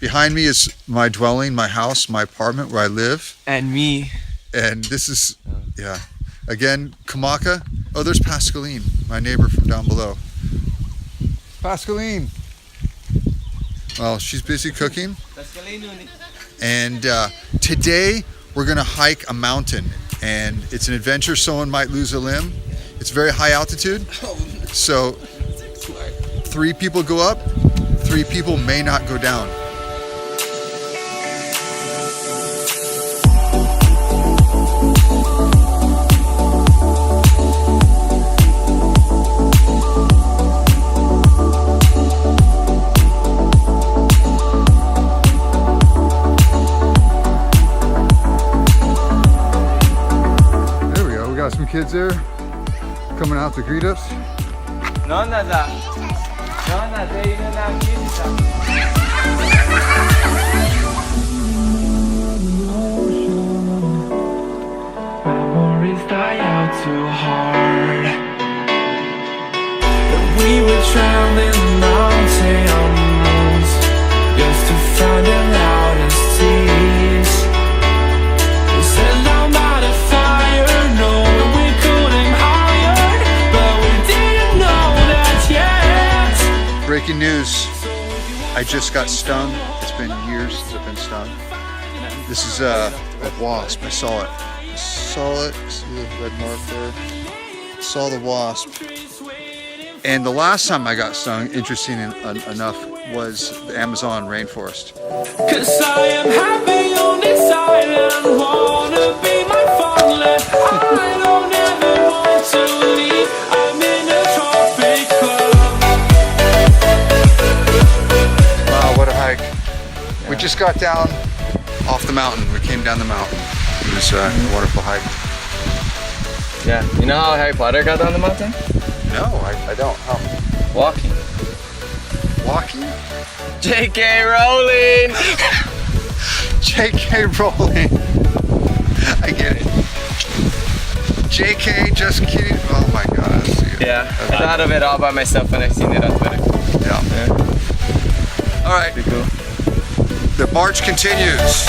Behind me is my dwelling, my house, my apartment where I live. And me. And this is, yeah. Again, Kamaka. Oh, there's Pascaline, my neighbor from down below. Pascaline. Well, she's busy cooking. And today we're gonna hike a mountain, and it's an adventure. Someone might lose a limb. It's very high altitude. So 3 people go up, 3 people may not go down. Some kids there coming out to greet us. Memories die out too hard. But we were traveling mountains just to find the loudest tears. We set down by the fire, no. Breaking news, I just got stung. It's been years since I've been stung. This is a wasp, I saw it. See the red mark there? Saw the wasp. And the last time I got stung, interesting enough, was the Amazon rainforest. 'Cause I am happy on this island, wanna be my fatherland. I don't ever want to leave, I'm in a tropic club. What a hike. Yeah. We just got down off the mountain. We came down the mountain. It was a wonderful hike. Yeah, you know how Harry Potter got down the mountain? No, I don't. How? Walking. Walking? J.K. Rowling! J.K. Rowling. I get it. J.K. just kidding. Oh my god. Yeah, I thought of it all by myself when I seen it on Twitter. Yeah. All right. Pretty cool. The march continues.